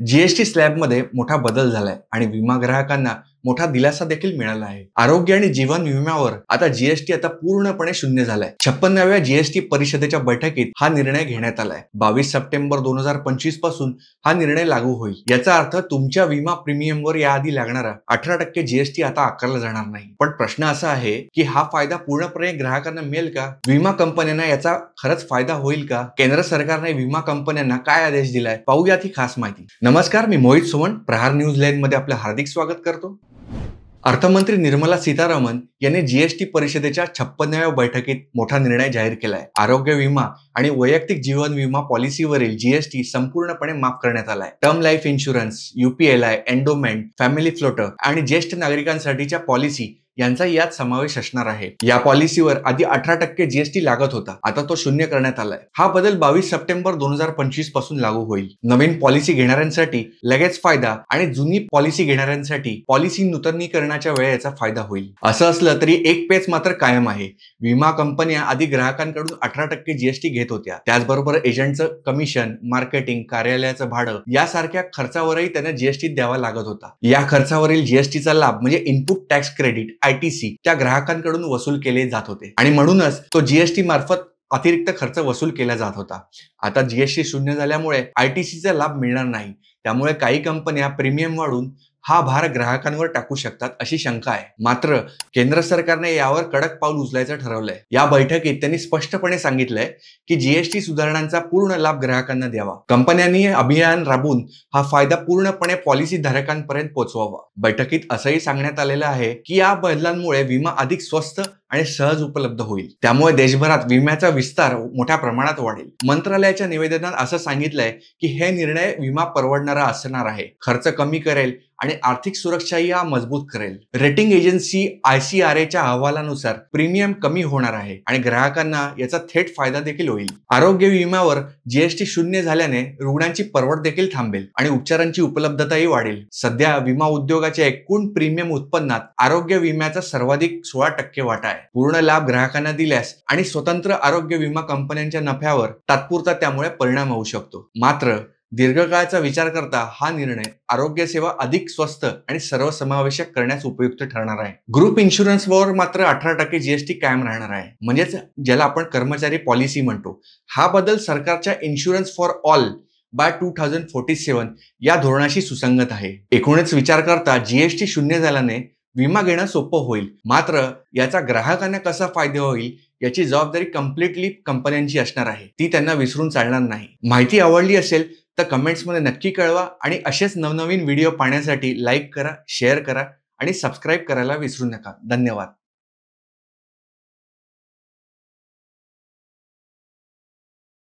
GST स्लॅबमध्ये मोठा बदल झालाय आणि विमा ग्राहकांना मोठा दिलासा देखील मिळाला आहे। आरोग्य आणि जीवन विम्यावर आता जीएसटी पूर्णपणे शून्य झालाय। 56व्या जीएसटी परिषदेच्या बैठकीत हा निर्णय घेण्यात आलाय। 22 सप्टेंबर 2025 पासून हा निर्णय लागू होईल। याचा अर्थ तुमच्या विमा प्रीमियमवर याआधी लागणारा 18% जीएसटी आता आकारला जाणार नाही। पण प्रश्न असा आहे की हा फायदा पूर्णपणे ग्राहकांना मिळेल का? विमा कंपन्यांना याचा खरंच फायदा होईल का? केंद्र सरकारने विमा कंपन्यांना काय आदेश दिलाय, पाहूयात ही खास माहिती। नमस्कार, मी मोहित सुमन, प्रहार न्यूज लाईन मध्ये आपलं हार्दिक स्वागत करतो। अर्थमंत्री निर्मला सीतारामन यांनी जीएसटी परिषदेच्या 56व्या बैठकीत मोठा निर्णय जाहीर केलाय। आरोग्य विमा आणि वैयक्तिक जीवन विमा पॉलिसीवरील जीएसटी संपूर्णपणे माफ करण्यात आलाय। Term life insurance, UPLI, endowment, family floater आणि ज्येष्ठ नागरिकांसाठीच्या पॉलिसी यांचा यात समावेश असणार आहे। या पॉलिसीवर आधी 18% जीएसटी लागत होता, आता तो शून्य करण्यात आलाय। हा बदल 22 सप्टेंबर 2025 पासून लागू होईल। नवीन पॉलिसी घेणाऱ्यांसाठी लगेच फायदा आणि जुनी पॉलिसी घेणाऱ्यांसाठी पॉलिसी नूतनीकरणाच्या वेळेचा फायदा होईल। असं असलं तरी एक पेच मात्र कायम आहे। विमा कंपन्या आधी ग्राहकांकडून 18% जीएसटी घेत होत्या। त्याचबरोबर एजंटचं कमिशन, मार्केटिंग, कार्यालयाचं भाडं यासारख्या खर्चावरही त्यांना जीएसटी द्यावा लागत होता। या खर्चावरील जीएसटीचा लाभ म्हणजे इनपुट टॅक्स क्रेडिट ITC त्या ग्राहकांकडून वसूल केले जात होते आणि म्हणूनच तो जीएसटी मार्फत अतिरिक्त खर्च वसूल केला जात होता। आता जीएसटी शून्य झाल्यामुळे ITCचा लाभ मिळणार नाही। त्यामुळे काही कंपन्या प्रीमियम वाढून हा भार ग्राहकांवर टाकू शकतात अशी शंका आहे। मात्र केंद्र सरकारने यावर कडक पाऊल उचलायचं ठरवलंय। या बैठकीत त्यांनी स्पष्टपणे सांगितलंय की जीएसटी सुधारणांचा पूर्ण लाभ ग्राहकांना द्यावा। कंपन्यांनी अभियान राबवून हा फायदा पूर्णपणे पॉलिसी धारकांपर्यंत पोहोचवावा। बैठकीत असंही सांगण्यात आलेलं आहे की या बदलांमुळे विमा अधिक स्वस्त आणि सहज उपलब्ध होईल। त्यामुळे देशभरात विम्याचा विस्तार मोठ्या प्रमाणात वाढेल। मंत्रालयाच्या निवेदनात असं सांगितलंय की हे निर्णय विमा परवडणारा असणार आहे, खर्च कमी करेल आणि आर्थिक सुरक्षाही मजबूत करेल। रेटिंग एजन्सी ICRAच्या अहवालानुसार प्रीमियम कमी होणार आहे आणि ग्राहकांना याचा थेट फायदा देखील होईल। आरोग्य विम्यावर जीएसटी शून्य झाल्याने रुग्णांची परवड देखील थांबेल आणि उपचारांची उपलब्धताही वाढेल। सध्या विमा उद्योगाच्या एकूण प्रीमियम उत्पन्नात आरोग्य विम्याचा सर्वाधिक 16% वाटा आहे। पूर्ण लाभ ग्राहकांना दिल्यास आणि स्वतंत्र आरोग्य विमा कंपन्यांच्या नफ्यावर तात्पुरता त्यामुळे परिणाम होऊ शकतो। मात्र दीर्घकाळाचा विचार करता हा निर्णय आरोग्य सेवा अधिक स्वस्त आणि सर्वसमावेशक करण्यास उपयुक्त ठरणार आहे। ग्रुप इन्शुरन्सवर मात्र 18% जीएसटी कायम राहणार आहे, म्हणजेच ज्याला आपण कर्मचारी पॉलिसी म्हणतो। हा बदल सरकारच्या इन्शुरन्स फॉर ऑल बाय 2047 या धोरणाशी सुसंगत आहे। एकूणच विचार करता जीएसटी शून्य झाल्याने विमा घेणं सोपं होईल, मात्र याचा ग्राहकांना कसा फायदा होईल याची जबाबदारी कम्प्लिटली कंपन्यांची असणार आहे। ती त्यांना विसरून चालणार नाही। माहिती आवडली असेल तर कमेंट्समध्ये नक्की कळवा आणि असेच नवनवीन व्हिडिओ पाहण्यासाठी लाईक करा, शेअर करा आणि सबस्क्राईब करायला विसरू नका। धन्यवाद।